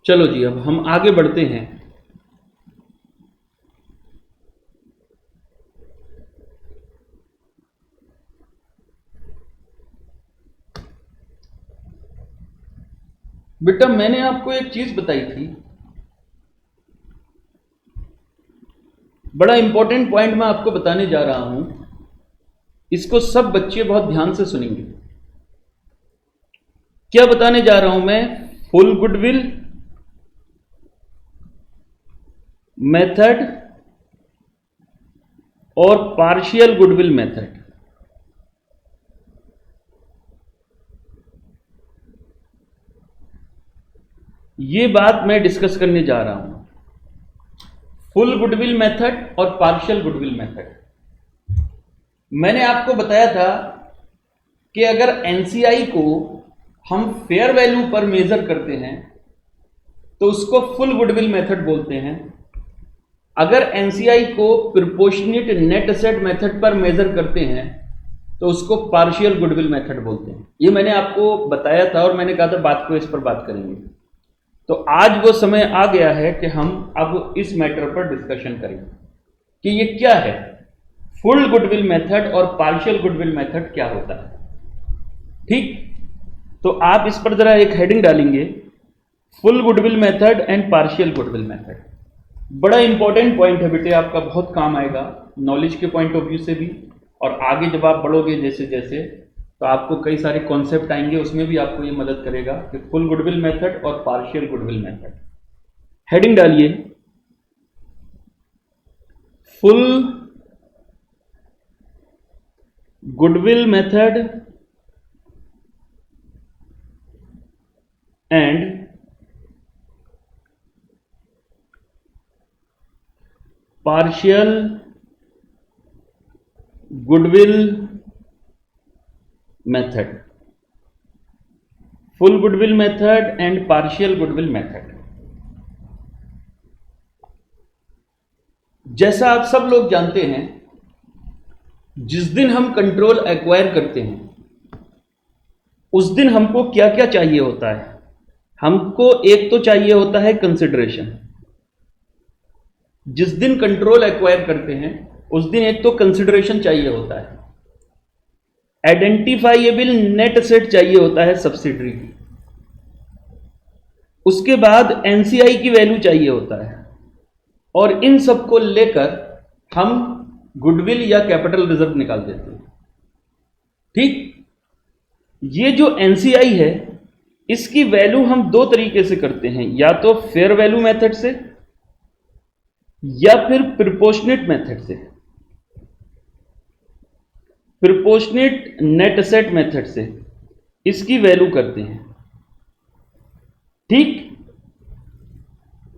चलो जी, अब हम आगे बढ़ते हैं। बेटा मैंने आपको एक चीज बताई थी, बड़ा इंपॉर्टेंट पॉइंट मैं आपको बताने जा रहा हूं, इसको सब बच्चे बहुत ध्यान से सुनेंगे। क्या बताने जा रहा हूं मैं? फुल गुडविल मेथड और पार्शियल गुडविल मेथड। ये बात मैं डिस्कस करने जा रहा हूं, फुल गुडविल मेथड और पार्शियल गुडविल मेथड। मैंने आपको बताया था कि अगर एनसीआई को हम फेयर वैल्यू पर मेजर करते हैं तो उसको फुल गुडविल मेथड बोलते हैं। अगर एनसीआई को प्रोपोर्शनेट नेट एसेट मेथड पर मेजर करते हैं तो उसको पार्शियल गुडविल मेथड बोलते हैं। ये मैंने आपको बताया था और मैंने कहा था बात को इस पर बात करेंगे। तो आज वो समय आ गया है कि हम अब इस मैटर पर डिस्कशन करें कि ये क्या है, फुल गुडविल मेथड और पार्शियल गुडविल मेथड क्या होता है। ठीक, तो आप इस पर जरा एक हेडिंग डालेंगे, full goodwill method and partial goodwill method. बड़ा इंपॉर्टेंट पॉइंट है बेटे, आपका बहुत काम आएगा नॉलेज के पॉइंट ऑफ व्यू से भी, और आगे जब आप बढ़ोगे जैसे जैसे तो आपको कई सारे कॉन्सेप्ट आएंगे, उसमें भी आपको ये मदद करेगा कि फुल गुडविल मेथड और पार्शियल गुडविल मेथड। हेडिंग डालिए, full goodwill method and partial goodwill method. Full goodwill method and partial goodwill method. जैसा आप सब लोग जानते हैं, जिस दिन हम कंट्रोल एक्वायर करते हैं उस दिन हमको क्या क्या चाहिए होता है? हमको एक तो चाहिए होता है कंसिडरेशन। जिस दिन कंट्रोल एक्वायर करते हैं उस दिन एक तो कंसिडरेशन चाहिए होता है, आइडेंटिफाइएबल नेट एसेट चाहिए होता है सब्सिडरी की, उसके बाद एनसीआई की वैल्यू चाहिए होता है, और इन सबको लेकर हम गुडविल या कैपिटल रिजर्व निकाल देते हैं। ठीक, ये जो एनसीआई है इसकी वैल्यू हम दो तरीके से करते हैं, या तो फेयर वैल्यू मेथड से या फिर प्रोपोर्शनेट मेथड से, प्रोपोर्शनेट नेट एसेट मेथड से इसकी वैल्यू करते हैं। ठीक,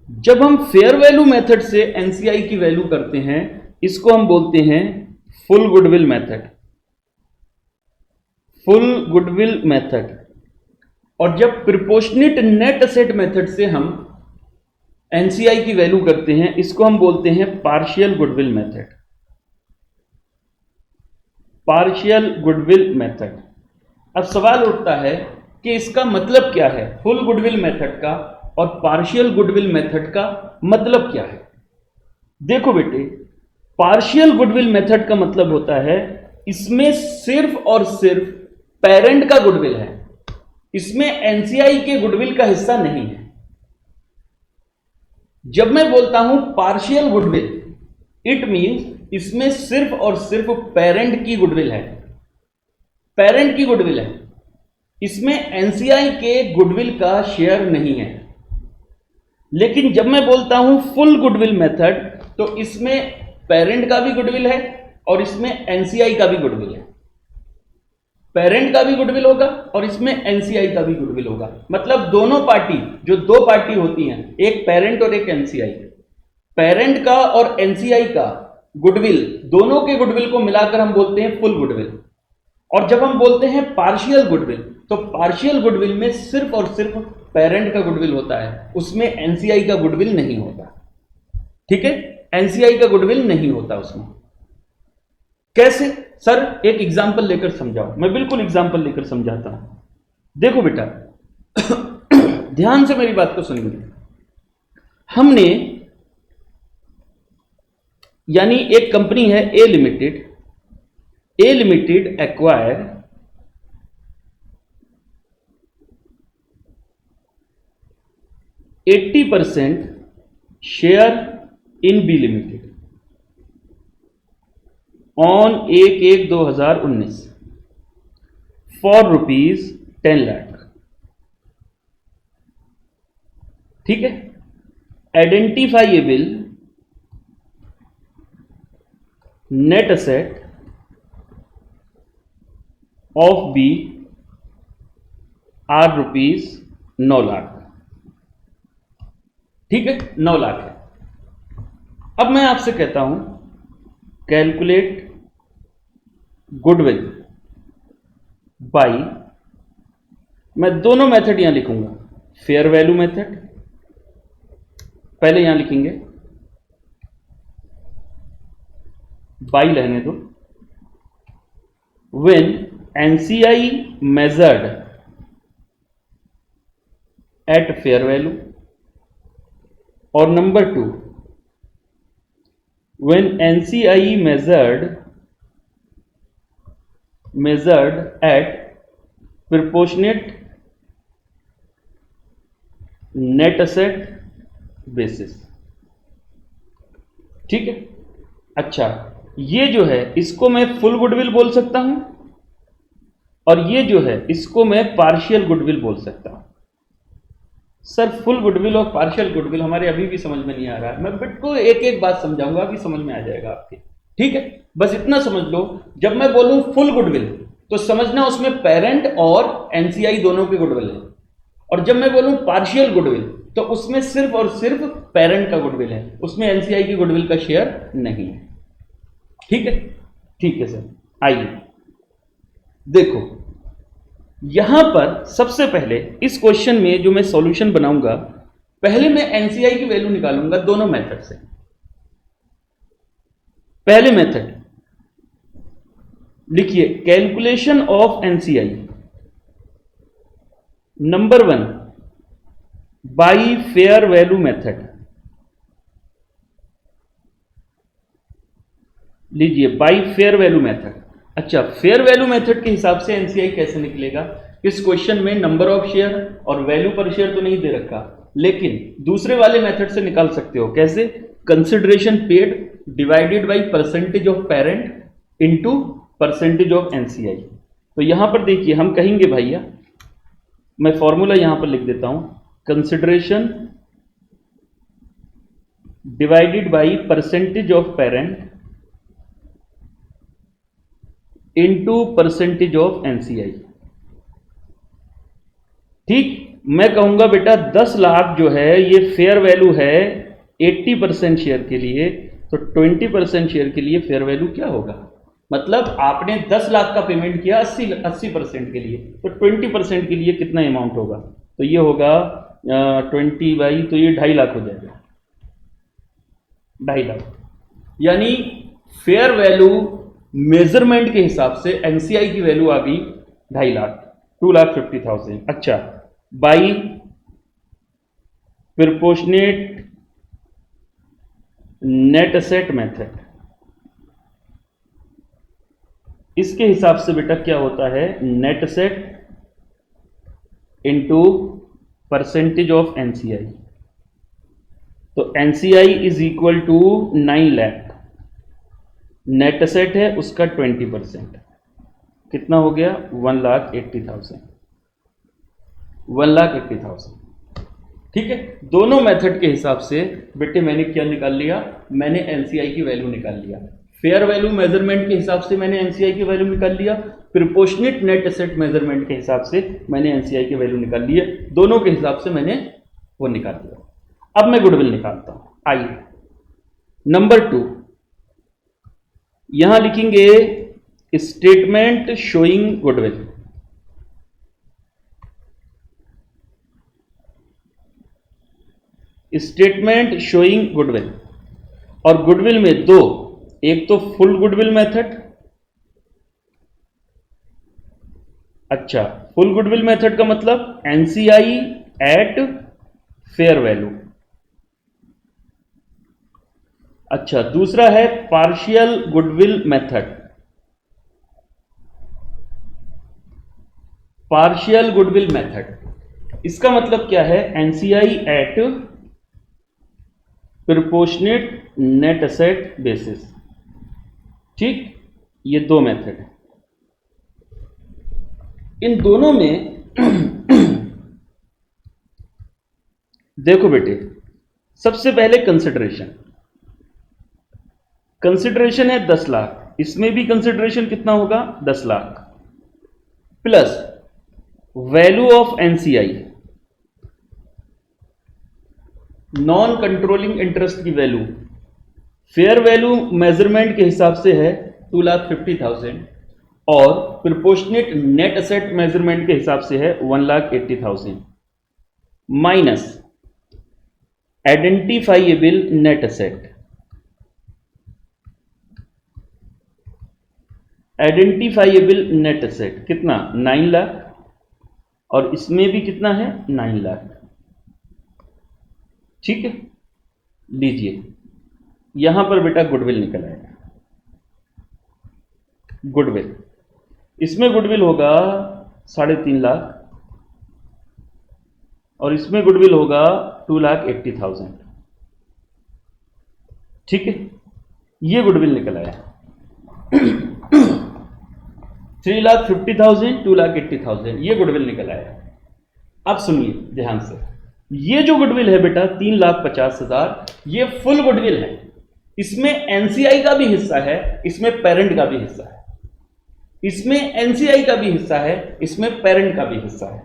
जब हम फेयर वैल्यू मेथड से एनसीआई की वैल्यू करते हैं इसको हम बोलते हैं full goodwill method, full goodwill method. और जब प्रोपोर्शनेट नेट एसेट मेथड से हम एनसीआई की वैल्यू करते हैं इसको हम बोलते हैं partial goodwill method, partial goodwill method. अब सवाल उठता है कि इसका मतलब क्या है, फुल गुडविल मेथड का और पार्शियल गुडविल मेथड का मतलब क्या है? देखो बेटे, पार्शियल गुडविल मेथड का मतलब होता है इसमें सिर्फ और सिर्फ पेरेंट का गुडविल है, इसमें एनसीआई के गुडविल का हिस्सा नहीं है। जब मैं बोलता हूं पार्शियल गुडविल, इट मींस इसमें सिर्फ और सिर्फ पेरेंट की गुडविल है, पेरेंट की गुडविल है, इसमें एनसीआई के गुडविल का शेयर नहीं है। लेकिन जब मैं बोलता हूं फुल गुडविल मेथड तो इसमें पेरेंट का भी गुडविल है और इसमें एनसीआई का भी गुडविल है, पेरेंट का भी गुडविल होगा और इसमें एनसीआई का भी गुडविल होगा। मतलब दोनों पार्टी, जो दो पार्टी होती हैं, एक पेरेंट और एक एनसीआई, पेरेंट का और एनसीआई का गुडविल, दोनों के गुडविल को मिलाकर हम बोलते हैं फुल गुडविल। और जब हम बोलते हैं पार्शियल गुडविल तो पार्शियल गुडविल में सिर्फ और सिर्फ पेरेंट का गुडविल होता है, उसमें एनसीआई का गुडविल नहीं होता। ठीक है, एनसीआई का गुडविल नहीं होता उसमें। कैसे सर? एक एग्जांपल लेकर समझाओ। मैं बिल्कुल एग्जांपल लेकर समझाता हूं। देखो बेटा ध्यान से मेरी बात को सुनिए। हमने, यानी एक कंपनी है A limited acquire 80% share in B limited on 1/1/2019 for ₹10 lakh. ठीक है। Identifiable net asset of B are ₹9 lakh. ठीक है, 9 लाख है। अब मैं आपसे कहता हूं कैलकुलेट गुडविल बाई, मैं दोनों मेथड यहां लिखूंगा, फेयर वैल्यू मेथड पहले यहां लिखेंगे, बाई रहने दो, when NCI measured eight fair value, और number 2 when NCI measured at proportionate net asset basis। ठीक है। अच्छा, ये जो है इसको मैं फुल गुडविल बोल सकता हूं, और ये जो है इसको मैं पार्शियल गुडविल बोल सकता हूं। सर फुल गुडविल और पार्शियल गुडविल हमारे अभी भी समझ में नहीं आ रहा है, मैं बिल्कुल एक एक बात समझाऊंगा, अभी समझ में आ जाएगा आपके। ठीक है, बस इतना समझ लो, जब मैं बोलूं फुल गुडविल तो समझना उसमें पेरेंट और एनसीआई दोनों की गुडविल है, और जब मैं बोलूं पार्शियल गुडविल तो उसमें सिर्फ और सिर्फ पेरेंट का गुडविल है, उसमें एनसीआई की गुडविल का शेयर नहीं है। ठीक है, ठीक है सर। आइए देखो, यहां पर सबसे पहले इस क्वेश्चन में जो मैं सॉल्यूशन बनाऊंगा, पहले मैं एनसीआई की वैल्यू निकालूंगा दोनों मेथड से। पहले मेथड लिखिए, calculation of NCI number 1 by fair value method. लीजिए बाई फेयर वैल्यू मेथड। अच्छा, फेयर वैल्यू मेथड के हिसाब से एनसीआई कैसे निकलेगा? इस क्वेश्चन में नंबर ऑफ शेयर और वैल्यू पर शेयर तो नहीं दे रखा, लेकिन दूसरे वाले मेथड से निकाल सकते हो। कैसे? Consideration paid divided by percentage of parent into percentage of NCI. तो यहां पर देखिए, हम कहेंगे भैया, मैं फॉर्मूला यहां पर लिख देता हूं, consideration divided by percentage of parent into percentage of NCI. ठीक, मैं कहूंगा बेटा 10 लाख जो है ये फेयर वैल्यू है 80% शेयर के लिए, तो 20% शेयर के लिए फेयर वैल्यू क्या होगा? मतलब आपने 10 लाख का पेमेंट किया 80% के लिए, तो 20% के लिए कितना अमाउंट होगा? तो ये होगा 20 बाई, तो ये 2.5 लाख हो जाएगा, 2.5 लाख। यानी फेयर वैल्यू मेजरमेंट के हिसाब से एनसीआई की वैल्यू आ गई 2.5 लाख, 2,50,000। अच्छा, by proportionate net asset method, इसके हिसाब से बेटा क्या होता है? Net asset into percentage of NCI. तो NCI is equal to 9 lakh, net asset है उसका 20%, कितना हो गया? 1,80,000, 1,80,000। ठीक है, दोनों मेथड के हिसाब से बेटे मैंने क्या निकाल लिया? मैंने एनसीआई की वैल्यू निकाल लिया। फेयर वैल्यू मेजरमेंट के हिसाब से मैंने एनसीआई की वैल्यू निकाल लिया, प्रोपोर्शनेट नेट एसेट मेजरमेंट के हिसाब से मैंने एनसीआई की वैल्यू निकाल लिया, दोनों के हिसाब से मैंने वो निकाल लिया। अब मैं गुडविल निकालता हूं। आइए, नंबर 2 यहां लिखेंगे statement showing goodwill. Statement showing goodwill, और गुडविल में दो, एक तो फुल गुडविल मेथड। अच्छा, फुल गुडविल मेथड का मतलब एनसीआई एट फेयर वैल्यू, अच्छा, दूसरा है partial goodwill method. Partial goodwill method, इसका मतलब क्या है? NCI at proportionate net asset basis. ठीक, ये दो मेथड है। इन दोनों में देखो बेटे, सबसे पहले कंसिडरेशन है 10 लाख। इसमें भी कंसिडरेशन कितना होगा? 10 lakh plus value of NCI, non controlling interest की वैल्यू। फेयर वैल्यू मेजरमेंट के हिसाब से है 2,50,000 और प्रोपोर्शनेट नेट एसेट मेजरमेंट के हिसाब से है 1,80,000 minus identifiable net asset. Identifiable net asset कितना? 9 लाख और इसमें भी कितना है? 9 लाख। ठीक है, लीजिए यहां पर बेटा गुडविल निकल आएगा। गुडविल, इसमें गुडविल होगा 3.5 लाख और इसमें गुडविल होगा 2,80,000। ठीक है, ये गुडविल निकल आया 3,50,000, 2,80,000, ये गुडविल निकल आया। अब सुनिए ध्यान से, ये जो गुडविल है बेटा 3,50,000, ये फुल गुडविल है। इसमें एनसीआई का भी हिस्सा है, इसमें पेरेंट का भी हिस्सा है। इसमें एनसीआई का भी हिस्सा है, इसमें पेरेंट का भी हिस्सा है।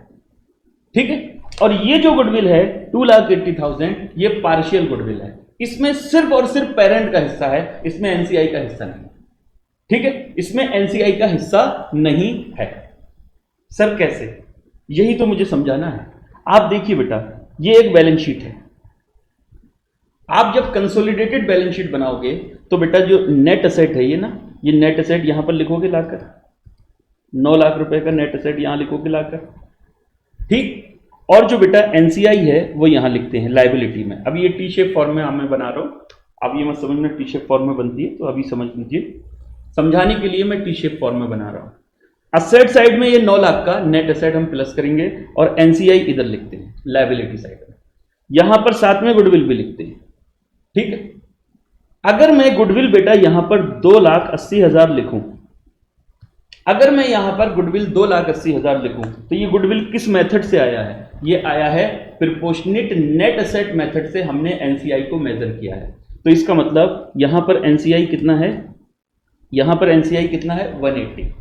ठीक है, और ये जो गुडविल है 2,80,000, ये पार्शियल गुडविल है। इसमें सिर्फ और सिर्फ पेरेंट का हिस्सा है, इसमें एनसीआई का हिस्सा नहीं। ठीक है, इसमें एनसीआई का हिस्सा नहीं है। सर कैसे? यही तो मुझे समझाना है। आप देखिए बेटा, ये एक बैलेंस शीट है। आप जब कंसोलिडेटेड बैलेंस शीट बनाओगे तो बेटा जो नेट एसेट है ये ना, ये नेट एसेट यहां पर लिखोगे लाकर, 9 लाख रुपए का नेट एसेट यहां लिखोगे लाकर। ठीक, और जो बेटा एनसीआई है वो यहां लिखते हैं लायबिलिटी में। अब ये टी शेप फॉर्म में मैं बना रहा हूं, अब ये मत समझना टी शेप फॉर्म में बनती है, तो अभी समझ लीजिए, समझाने के लिए मैं टी शेप फॉर्म में बना रहा हूं। असेट साइड में ये 9 लाख का नेट एसेट हम प्लस करेंगे और एनसीआई इधर लिखते हैं लायबिलिटी साइड में, यहां पर साथ में गुडविल भी लिखते हैं। ठीक है, अगर मैं गुडविल बेटा यहां पर 2,80,000 लिखूं, अगर मैं यहां पर गुडविल 2,80,000 लिखूं तो ये गुडविल किस मेथड से आया है? ये आया है प्रोपोर्शनेट नेट एसेट मेथड से। हमने एनसीआई को मेजर किया है, तो इसका मतलब यहां पर एनसीआई कितना है? यहां पर एनसीआई कितना है? 180।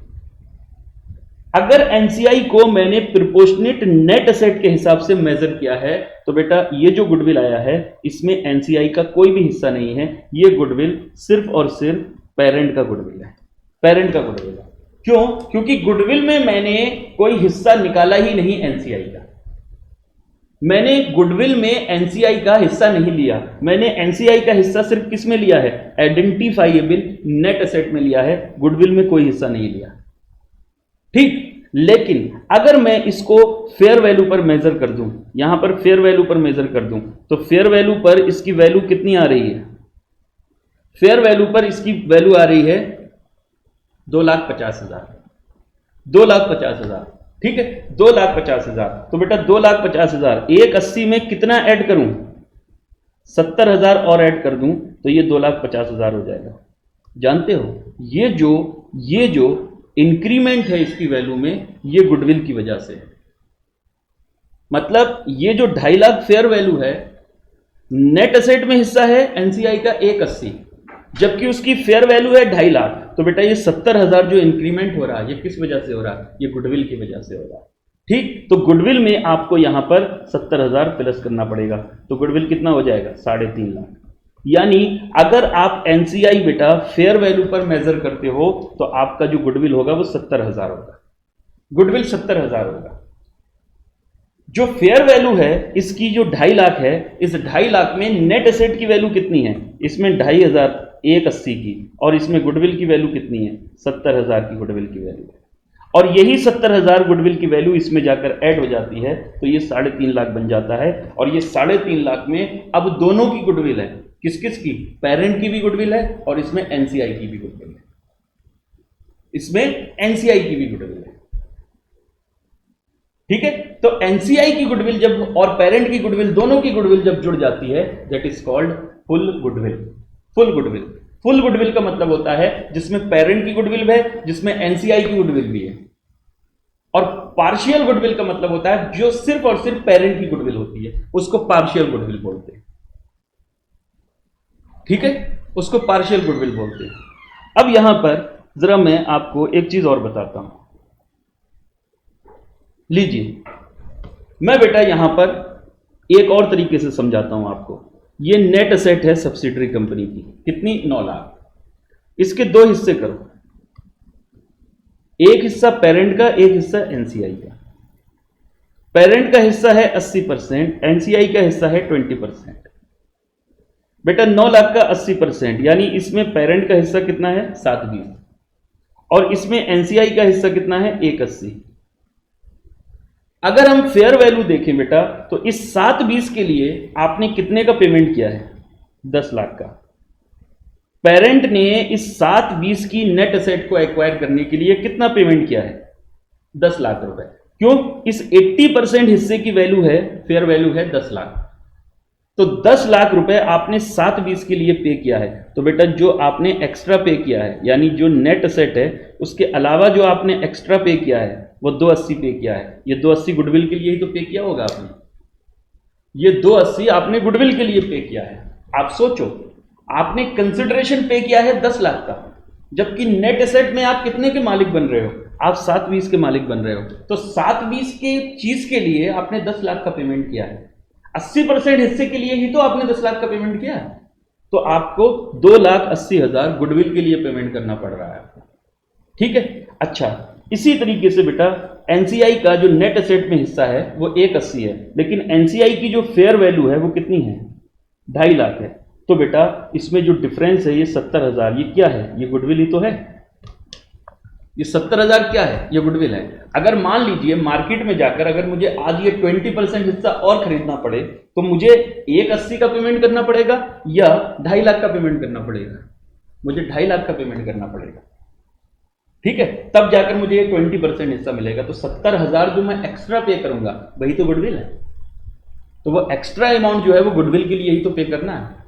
अगर एनसीआई को मैंने प्रोपोर्शनेट नेट एसेट के हिसाब से मेजर किया है तो बेटा ये जो गुडविल आया है इसमें एनसीआई का कोई भी हिस्सा नहीं है। ये गुडविल सिर्फ और सिर्फ पेरेंट का गुडविल है, पेरेंट का गुडविल है। क्यों? क्योंकि गुडविल में मैंने कोई हिस्सा निकाला ही नहीं एनसीआई का। मैंने गुडविल में एनसीआई का हिस्सा नहीं लिया, मैंने एनसीआई का हिस्सा सिर्फ किस में लिया है? आइडेंटिफाइएबल नेट एसेट में लिया है, गुडविल में कोई हिस्सा नहीं लिया। ठीक, लेकिन अगर मैं इसको फेयर वैल्यू पर मेजर कर दूं, यहां पर फेयर वैल्यू पर मेजर कर दूं, तो फेयर वैल्यू पर इसकी वैल्यू कितनी आ रही है? फेयर वैल्यू पर इसकी वैल्यू आ रही है 2,50,000, 2,50,000। ठीक है, 2,50,000। तो बेटा 2,50,000 180 में कितना ऐड करूं? 70,000 और ऐड कर दूं तो ये 2,50,000 हो जाएगा। जानते हो ये जो इंक्रीमेंट है इसकी वैल्यू में, ये गुडविल की वजह से है। मतलब ये जो 2.5 लाख फेयर वैल्यू है, नेट एसेट में हिस्सा है एनसीआई का 180, जबकि उसकी फेयर वैल्यू है 2.5 लाख। तो बेटा ये 70,000 जो इंक्रीमेंट हो रहा है ये किस वजह से हो रहा है? ये गुडविल की वजह से हो रहा है। ठीक, तो गुडविल में आपको यहां पर 70,000 प्लस करना पड़ेगा, तो गुडविल कितना हो जाएगा? 3.5 लाख। यानी अगर आप एनसीआई बेटा फेयर वैल्यू पर मेजर करते हो तो आपका जो गुडविल होगा वो 70,000 होगा, गुडविल 70,000 होगा। जो फेयर वैल्यू है इसकी जो 2.5 लाख है, इस 2.5 लाख में नेट एसेट की वैल्यू कितनी है? इसमें 2,500 180 की, और इसमें गुडविल की वैल्यू कितनी है? 70,000 की गुडविल की वैल्यू है। और यही 70,000 गुडविल की वैल्यू इसमें जाकर ऐड हो जाती है तो ये 3.5 लाख बन जाता है। और ये 3.5 लाख में अब दोनों की गुडविल है, किस किस की? पेरेंट की भी गुडविल है और इसमें एनसीआई की भी गुडविल है, इसमें एनसीआई की भी गुडविल है। ठीक है, तो एनसीआई की गुडविल जब और पेरेंट की गुडविल, दोनों की गुडविल जब जुड़ जाती है, that is called full goodwill. Full goodwill, full goodwill का मतलब होता है जिसमें पेरेंट की गुडविल है, जिसमें एनसीआई की गुडविल भी है। और पार्शियल गुडविल का मतलब होता है जो सिर्फ और सिर्फ पेरेंट की गुडविल होती है, उसको पार्शियल गुडविल बोलते हैं। ठीक है, उसको पार्शियल गुडविल बोलते हैं। अब यहां पर जरा मैं आपको एक चीज और बताता हूं। लीजिए, मैं बेटा यहां पर एक और तरीके से समझाता हूं आपको। ये नेट असेट है सब्सिडरी कंपनी की, कितनी? 9 लाख। इसके दो हिस्से करो, एक हिस्सा पेरेंट का, एक हिस्सा एनसीआई का। पेरेंट का हिस्सा है 80%, एनसीआई का हिस्सा है 20%। बेटा 9 लाख का 80%, यानी इसमें पेरेंट का हिस्सा कितना है? 720, और इसमें एनसीआई का हिस्सा कितना है? 180। अगर हम फेयर वैल्यू देखें बेटा, तो इस 720 के लिए आपने कितने का पेमेंट किया है? 10 लाख का। पेरेंट ने इस 720 की नेट असेट को एक्वायर करने के लिए कितना पेमेंट किया है? 10 लाख रुपए। क्यों? इस 80% हिस्से की वैल्यू है, फेयर वैल्यू है 10 लाख। तो 10 लाख रुपए आपने 720 के लिए पे किया है। तो बेटा जो आपने एक्स्ट्रा पे किया है, यानी जो नेट असेट है, उसके अलावा जो आपने एक्स्ट्रा पे किया है वो 280 पे किया है। ये 280 गुडविल के लिए ही तो पे किया होगा आपने, ये 280 आपने गुडविल के लिए पे किया है। आप सोचो, आपने कंसिडरेशन पे किया है 10 लाख का, जबकि नेट एसेट में आप कितने के मालिक बन रहे हो? आप 720 के मालिक बन रहे हो। तो 720 के चीज के लिए आपने 10 लाख का पेमेंट किया है। 80% हिस्से के लिए ही तो आपने 10 लाख का पेमेंट किया है। तो आपको 2,80,000 गुडविल के लिए पेमेंट करना पड़ रहा है आपको। ठीक है, अच्छा, इसी तरीके से बेटा एनसीआई का जो नेट एसेट में हिस्सा है वो 180 है, लेकिन एनसीआई की जो फेयर वैल्यू है वो कितनी है? 2.5 लाख है। तो बेटा इसमें जो डिफरेंस है ये 70,000, ये क्या है? ये गुडविल ही तो है। ये 70,000 क्या है? ये गुडविल है। अगर मान लीजिए मार्केट में जाकर अगर मुझे आज ये 20% हिस्सा और खरीदना पड़े, तो मुझे 180 का पेमेंट करना पड़ेगा या 2.5 लाख का पेमेंट करना पड़ेगा? मुझे 2.5 लाख का पेमेंट करना पड़ेगा। ठीक है, तब जाकर मुझे ये 20% हिस्सा मिलेगा। तो 70,000 जो मैं एक्स्ट्रा पे करूंगा वही तो गुडविल है। तो वो एक्स्ट्रा अमाउंट जो है वो गुडविल के लिए ही तो पे करना है।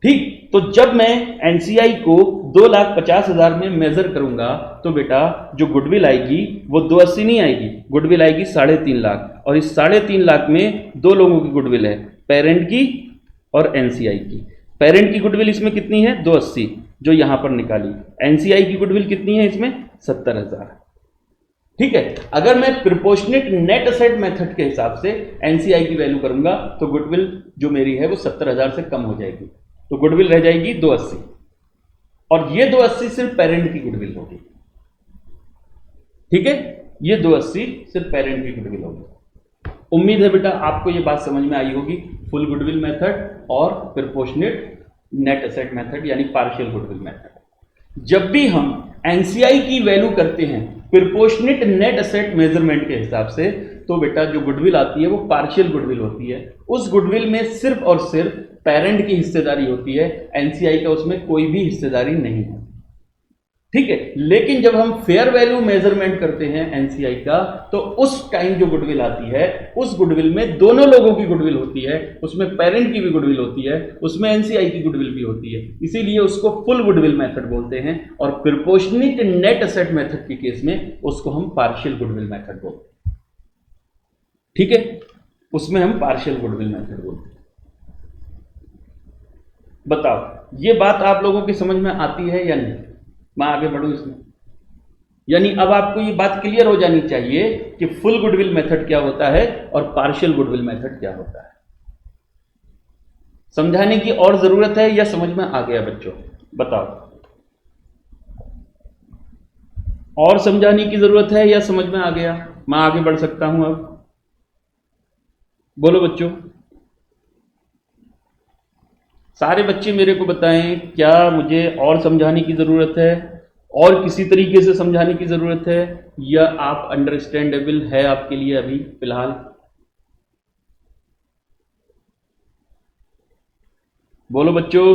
ठीक, तो जब मैं एनसीआई को 2,50,000 में मेजर करूंगा, तो बेटा जो गुडविल आएगी वो 280 नहीं आएगी, गुडविल आएगी 3.5 लाख। और इस 3.5 लाख में दो लोगों की गुडविल है, पेरेंट की और एनसीआई की। पेरेंट की गुडविल इसमें कितनी है? 280, जो यहां पर निकाली। एनसीआई की गुडविल कितनी है इसमें? 70,000। ठीक है, अगर मैं प्रोपोर्शनेट नेट असेट मेथड के हिसाब से एनसीआई की वैल्यू करूंगा तो गुडविल जो मेरी है वो 70,000 से कम हो जाएगी, तो गुडविल रह जाएगी 280, और ये 280 सिर्फ पेरेंट की गुडविल होगी। ठीक है, ये 280 सिर्फ पेरेंट की गुडविल होगी। उम्मीद है बेटा आपको ये बात समझ में आई होगी, फुल गुडविल मेथड और प्रोपोर्शनेट नेट एसेट मेथड यानी पार्शियल गुडविल मेथड। जब भी हम एनसीआई की वैल्यू करते हैं प्रोपोर्शनेट नेट एसेट मेजरमेंट के हिसाब से, तो बेटा जो गुडविल आती है वो पार्शियल गुडविल होती है। उस गुडविल में सिर्फ और सिर्फ पेरेंट की हिस्सेदारी होती है, एनसीआई का उसमें कोई भी हिस्सेदारी नहीं है। ठीक है, लेकिन जब हम फेयर वैल्यू मेजरमेंट करते हैं एनसीआई का, तो उस टाइम जो गुडविल आती है उस गुडविल में दोनों लोगों की गुडविल होती है, उसमें पेरेंट की भी गुडविल होती है, उसमें एनसीआई की गुडविल भी होती है। इसीलिए उसको फुल गुडविल मेथड बोलते हैं, और प्रोपोर्शनेट नेट एसेट मेथड के केस में उसको हम पार्शियल गुडविल मेथड बोलते हैं। ठीक है, उसमें हम पार्शियल गुडविल मेथड बोलते हैं। बताओ ये बात आप लोगों की समझ में आती है या नहीं? मैं आगे बढ़ूं इसमें, यानी अब आपको ये बात क्लियर हो जानी चाहिए कि फुल गुडविल मेथड क्या होता है और पार्शियल गुडविल मेथड क्या होता है। समझाने की और जरूरत है या समझ में आ गया बच्चों? बताओ, और समझाने की जरूरत है या समझ में आ गया? मैं आगे बढ़ सकता हूं अब? बोलो बच्चों, सारे बच्चे मेरे को बताएं, क्या मुझे और समझाने की ज़रूरत है, और किसी तरीके से समझाने की ज़रूरत है, या आप अंडरस्टैंडेबल है आपके लिए अभी फिलहाल? बोलो बच्चों।